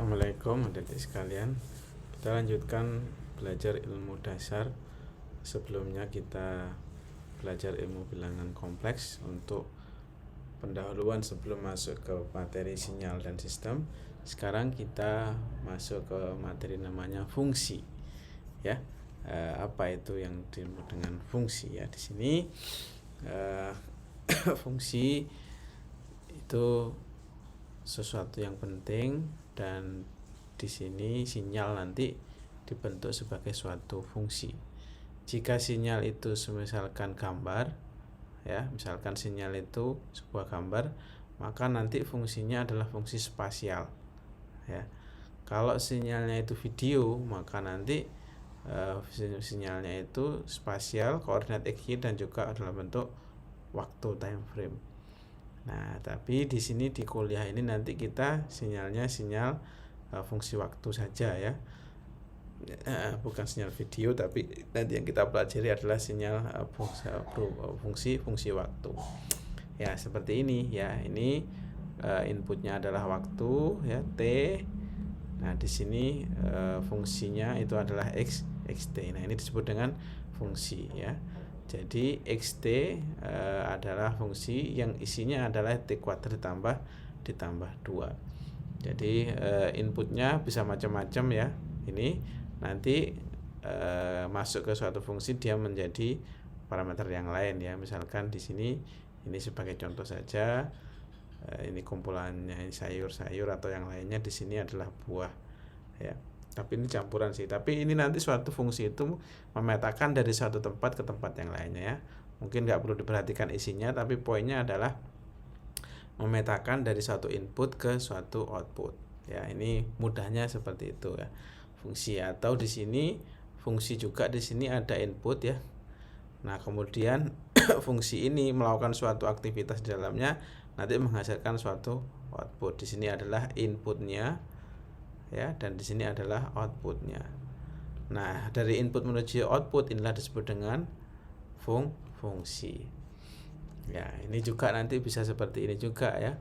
Assalamualaikum adik-adik sekalian. Kita lanjutkan belajar ilmu dasar. Sebelumnya kita belajar ilmu bilangan kompleks. Untuk pendahuluan sebelum masuk ke materi sinyal dan sistem, sekarang kita masuk ke materi namanya fungsi. Ya, apa itu yang disebut dengan fungsi? Ya, di sini fungsi itu sesuatu yang penting, dan di sini sinyal nanti dibentuk sebagai suatu fungsi. Jika sinyal itu misalkan gambar, ya, misalkan sinyal itu sebuah gambar, maka nanti fungsinya adalah fungsi spasial, ya. Kalau sinyalnya itu video, maka nanti sinyalnya itu spasial, koordinat x, y, dan juga adalah bentuk waktu, time frame. Nah, tapi di sini di kuliah ini nanti kita sinyalnya sinyal fungsi waktu saja, ya. Bukan sinyal video, tapi nanti yang kita pelajari adalah sinyal fungsi waktu. Ya, seperti ini, ya. Ini inputnya adalah waktu, ya, t. Nah, di sini fungsinya itu adalah xt. Nah, ini disebut dengan fungsi, ya. Jadi xt adalah fungsi yang isinya adalah t kuadrat ditambah 2. Jadi inputnya bisa macam-macam, ya. Ini nanti masuk ke suatu fungsi, dia menjadi parameter yang lain, ya. Misalkan di sini, ini sebagai contoh saja, ini kumpulannya sayur-sayur atau yang lainnya, di sini adalah buah, ya. Tapi ini campuran sih. Tapi ini nanti suatu fungsi itu memetakan dari suatu tempat ke tempat yang lainnya, ya. Mungkin nggak perlu diperhatikan isinya, tapi poinnya adalah memetakan dari suatu input ke suatu output. Ya, ini mudahnya seperti itu, ya. Fungsi, atau di sini fungsi juga, di sini ada input, ya. Nah, kemudian fungsi ini melakukan suatu aktivitas di dalamnya, nanti menghasilkan suatu output. Di sini adalah inputnya, ya, dan di sini adalah outputnya. Nah, dari input menuju output inilah disebut dengan fungsi. Ya, ini juga nanti bisa seperti ini juga, ya.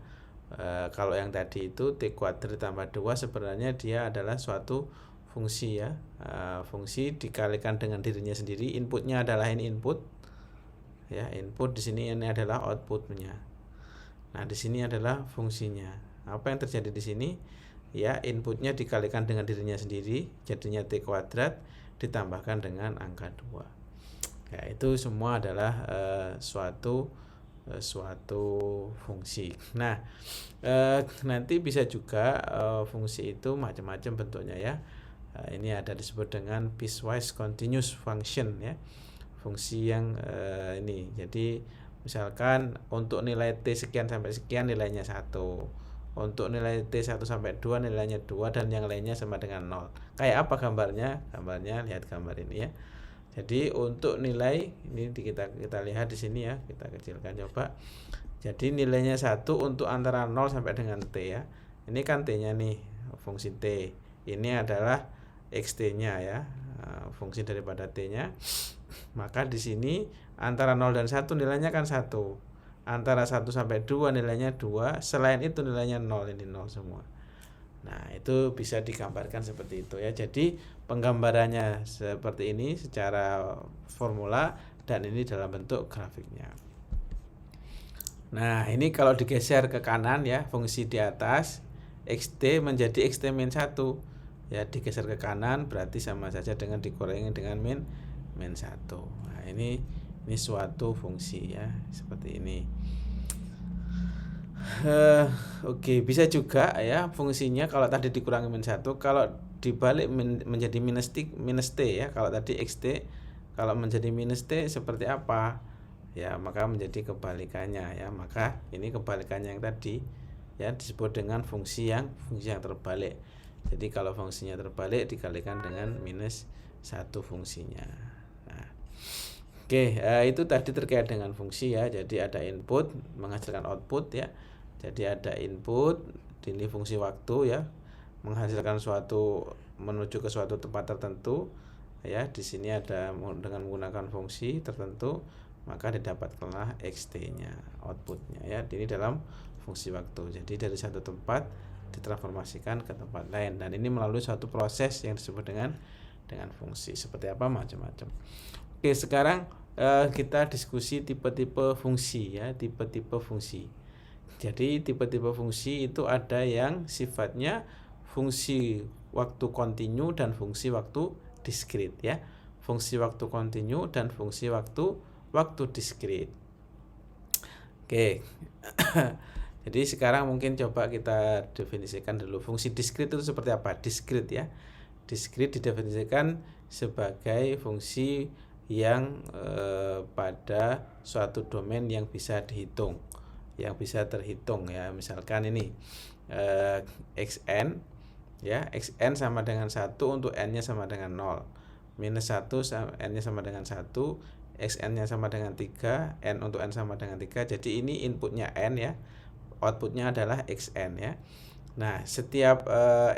Kalau yang tadi itu t kuadrat tambah 2, sebenarnya dia adalah suatu fungsi, ya. Fungsi dikalikan dengan dirinya sendiri. Inputnya adalah ini input, ya, input. Di sini ini adalah outputnya. Nah, di sini adalah fungsinya. Apa yang terjadi di sini? Ya, inputnya dikalikan dengan dirinya sendiri, jadinya t kuadrat ditambahkan dengan angka 2. Ya, itu semua adalah suatu fungsi. Nah, nanti bisa juga fungsi itu macam-macam bentuknya, ya. Ini ada disebut dengan piecewise continuous function, ya. Fungsi yang ini. Jadi misalkan untuk nilai t sekian sampai sekian nilainya 1. Untuk nilai t 1 sampai 2 nilainya 2, dan yang lainnya sama dengan 0. Kayak apa gambarnya? Gambarnya lihat gambar ini, ya. Jadi untuk nilai ini kita lihat di sini, ya. Kita kecilkan coba. Jadi nilainya 1 untuk antara 0 sampai dengan t, ya. Ini kan t-nya nih, fungsi t. Ini adalah xt-nya, ya. Fungsi daripada t-nya. Maka di sini antara 0 dan 1 nilainya kan 1. Antara 1 sampai 2 nilainya 2, selain itu nilainya 0, ini 0 semua. Nah, itu bisa digambarkan seperti itu, ya. Jadi penggambarannya seperti ini secara formula, dan ini dalam bentuk grafiknya. Nah, ini kalau digeser ke kanan, ya, fungsi di atas xt menjadi xt-1, ya. Digeser ke kanan berarti sama saja dengan dikurangi dengan min 1. Nah, ini suatu fungsi, ya, seperti ini. Oke, bisa juga, ya, fungsinya kalau tadi dikurangi min 1, kalau dibalik menjadi minus t, ya. Kalau tadi xt, kalau menjadi minus t seperti apa? Ya, maka menjadi kebalikannya, ya. Maka ini kebalikannya yang tadi, ya, disebut dengan fungsi yang terbalik. Jadi kalau fungsinya terbalik dikalikan dengan minus 1 fungsinya. Nah, oke, itu tadi terkait dengan fungsi, ya. Jadi ada input menghasilkan output, ya. Jadi ada input, ini fungsi waktu, ya, menghasilkan suatu menuju ke suatu tempat tertentu, ya. Di sini ada dengan menggunakan fungsi tertentu, maka didapatkanlah xt-nya, outputnya, ya. Ini dalam fungsi waktu. Jadi dari satu tempat ditransformasikan ke tempat lain, dan ini melalui suatu proses yang disebut dengan fungsi. Seperti apa? Macam-macam. Oke, sekarang kita diskusi tipe-tipe fungsi ya, tipe-tipe fungsi. Jadi tipe-tipe fungsi itu ada yang sifatnya fungsi waktu kontinu dan fungsi waktu diskrit ya. Fungsi waktu kontinu dan fungsi waktu diskrit. Oke. Jadi sekarang mungkin coba kita definisikan dulu fungsi diskrit itu seperti apa. Diskrit ya. Diskrit didefinisikan sebagai fungsi yang pada suatu domain yang bisa dihitung, yang bisa terhitung ya. Misalkan ini xn ya, xn sama dengan 1 untuk n-nya sama dengan 0, minus 1 n-nya sama dengan 1, xn-nya sama dengan 3, n untuk n sama dengan 3. Jadi ini inputnya n ya, outputnya adalah xn ya. Nah, setiap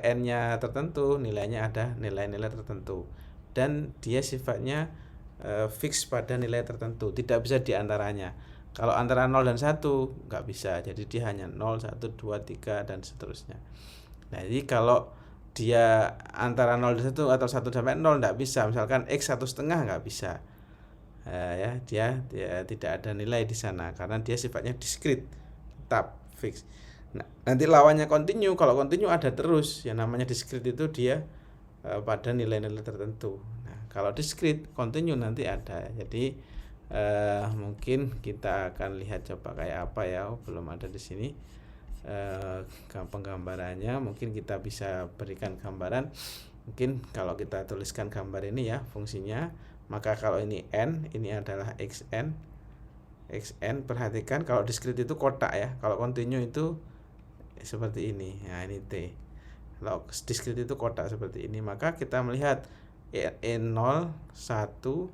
n-nya tertentu, nilainya ada nilai-nilai tertentu, dan dia sifatnya fix pada nilai tertentu, tidak bisa diantaranya. Kalau antara 0 dan 1 nggak bisa, jadi dia hanya 0, 1, 2, 3 dan seterusnya. Nah, jadi kalau dia antara 0 dan 1 atau 1 sampai 0 nggak bisa. Misalkan x 1,5 nggak bisa. Ya, dia tidak ada nilai di sana karena dia sifatnya diskrit, tetap fix. Nah, nanti lawannya kontinu. Kalau kontinu ada terus, yang namanya diskrit itu dia pada nilai-nilai tertentu. Nah, kalau diskrit kontinu nanti ada. Jadi mungkin kita akan lihat coba kayak apa ya. Belum ada di sini penggambarannya. Mungkin kita bisa berikan gambaran. Mungkin kalau kita tuliskan gambar ini ya fungsinya, maka kalau ini n, ini adalah xn. Perhatikan kalau diskrit itu kotak ya, kalau kontinu itu seperti ini. Nah, ini T. Kalau diskrit itu kotak seperti ini, maka kita melihat n0, 1,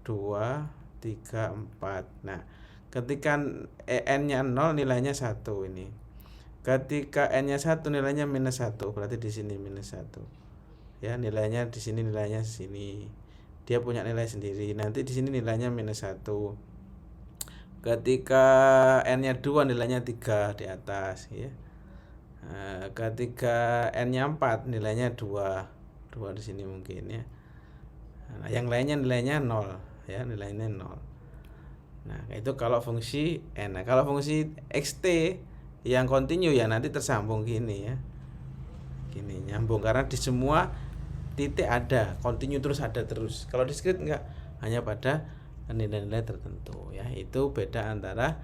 2, 3, 4. Nah, ketika n-nya 0 nilainya 1 ini. Ketika n-nya 1 nilainya minus 1, berarti di sini minus 1. Ya, nilainya di sini, nilainya di sini. Dia punya nilai sendiri. Nanti di sini nilainya minus 1. Ketika n-nya 2 nilainya 3 di atas ya. Ketika n-nya 4 nilainya 2 di sini mungkin ya. Nah, yang lainnya nilainya 0 ya, nilainya 0. Nah, itu kalau fungsi n. Nah, kalau fungsi xt yang kontinu ya nanti tersambung gini ya. Gini nyambung karena di semua titik ada, kontinu terus ada terus. Kalau diskrit enggak, hanya pada nilai-nilai tertentu ya. Itu beda antara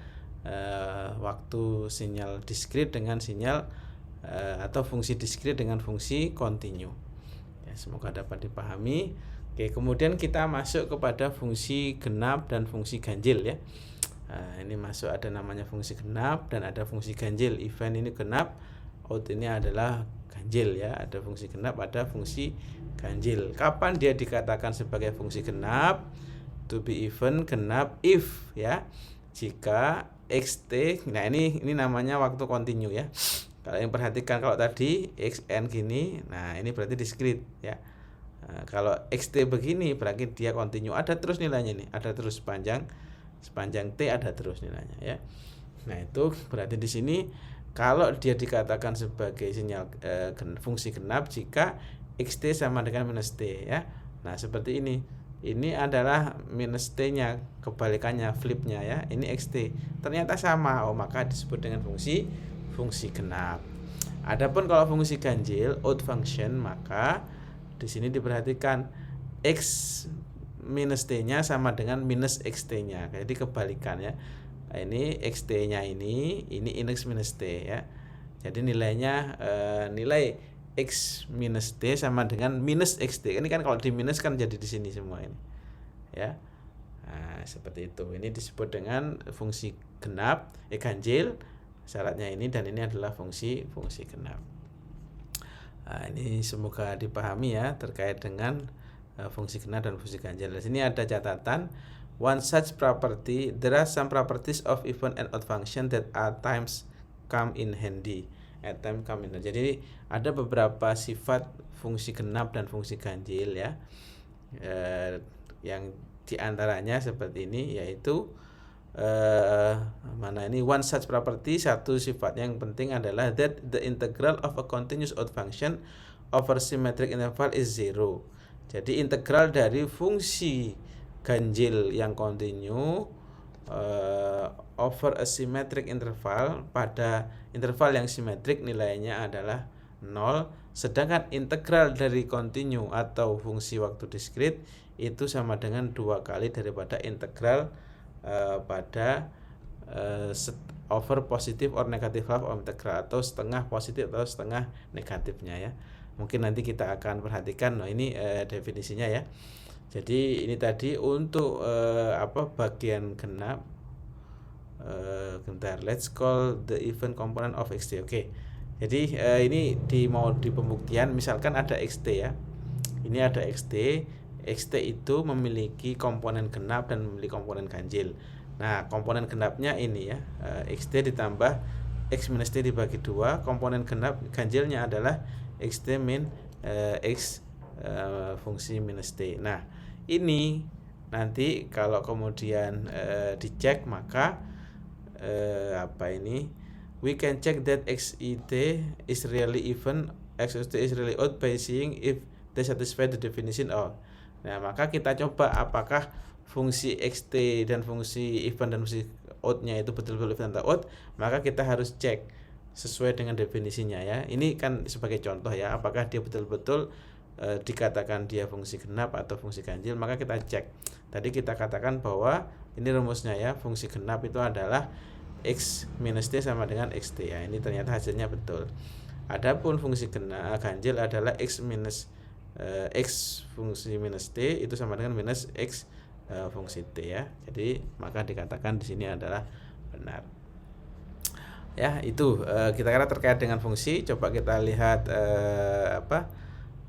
waktu sinyal diskrit dengan sinyal atau fungsi diskrit dengan fungsi kontinu ya. Semoga dapat dipahami. Oke, kemudian kita masuk kepada fungsi genap dan fungsi ganjil ya. Ini masuk ada namanya fungsi genap dan ada fungsi ganjil. Event ini genap, out ini adalah ganjil ya. Ada fungsi genap, ada fungsi ganjil. Kapan dia dikatakan sebagai fungsi genap? To be event genap if ya, jika xt, nah ini namanya waktu kontinu ya. Kalau yang perhatikan kalau tadi xn gini, nah ini berarti diskrit ya. Nah, kalau xt begini berarti dia kontinu, ada terus nilainya nih, ada terus sepanjang t ada terus nilainya ya. Nah, itu berarti di sini kalau dia dikatakan sebagai sinyal fungsi genap jika xt sama dengan minus t ya. Nah, seperti ini. Ini adalah minus t-nya, kebalikannya, flipnya ya. Ini xt. Ternyata sama. Oh, maka disebut dengan fungsi genap. Adapun kalau fungsi ganjil, odd function, maka di sini diperhatikan x minus t-nya sama dengan minus xt-nya. Jadi kebalikan ya. Nah, ini xt-nya ini index minus t ya. Jadi nilainya nilai x minus t sama dengan minus xt. Ini kan kalau di minus kan jadi di sini semua ini. Ya. Nah, seperti itu. Ini disebut dengan fungsi genap, ganjil. Syaratnya ini dan ini adalah fungsi genap. Nah, ini semoga dipahami ya terkait dengan fungsi genap dan fungsi ganjil. Di sini ada catatan. One such property, there are some properties of even and odd function that at times come in handy. Jadi ada beberapa sifat fungsi genap dan fungsi ganjil ya, yang diantaranya seperti ini, yaitu mana ini one such property, satu sifat yang penting adalah that the integral of a continuous odd function over symmetric interval is zero. Jadi integral dari fungsi ganjil yang kontinu over a symmetric interval, pada interval yang simetrik nilainya adalah 0, sedangkan integral dari kontinu atau fungsi waktu diskrit itu sama dengan 2 kali daripada integral pada over positif or negatif half of integral, atau setengah positif atau setengah negatifnya ya. Mungkin nanti kita akan perhatikan. Ini definisinya ya. Jadi ini tadi untuk bagian genap. Bentar, let's call the even component of xt. Oke. Jadi ini mau di pembuktian, misalkan ada xt ya. Ini ada xt. Xt itu memiliki komponen genap dan memiliki komponen ganjil. Nah, komponen genapnya ini ya, xt ditambah x minus t dibagi 2. Komponen genap ganjilnya adalah xt min x fungsi minus t. Nah, ini nanti kalau kemudian dicek, maka we can check that xt is really even, xt is really odd by seeing if they satisfy the definition of. Nah, maka kita coba apakah fungsi xt dan fungsi even dan fungsi odd-nya itu betul-betul even atau odd. Maka kita harus cek sesuai dengan definisinya ya. Ini kan sebagai contoh ya, apakah dia betul-betul dikatakan dia fungsi genap atau fungsi ganjil. Maka kita cek. Tadi kita katakan bahwa ini rumusnya ya, fungsi genap itu adalah x minus t sama dengan xt ya. Ini ternyata hasilnya betul. Adapun fungsi ganjil adalah x minus x fungsi minus t itu sama dengan minus x fungsi t ya. Jadi maka dikatakan di sini adalah benar. Ya, itu kita terkait dengan fungsi. Coba kita lihat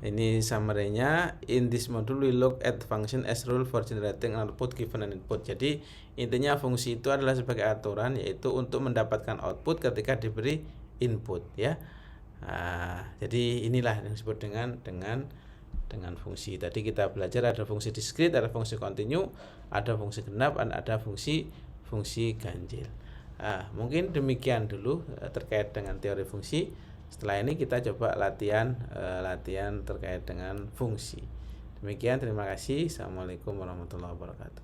ini summary-nya. In this module we look at function as rule for generating output given an input. Jadi intinya fungsi itu adalah sebagai aturan, yaitu untuk mendapatkan output ketika diberi input ya. Jadi inilah yang disebut dengan fungsi. Tadi kita belajar ada fungsi diskrit, ada fungsi kontinu, ada fungsi genap, dan ada fungsi ganjil. Mungkin demikian dulu terkait dengan teori fungsi. Setelah ini kita coba latihan terkait dengan fungsi. Demikian, terima kasih. Assalamualaikum warahmatullahi wabarakatuh.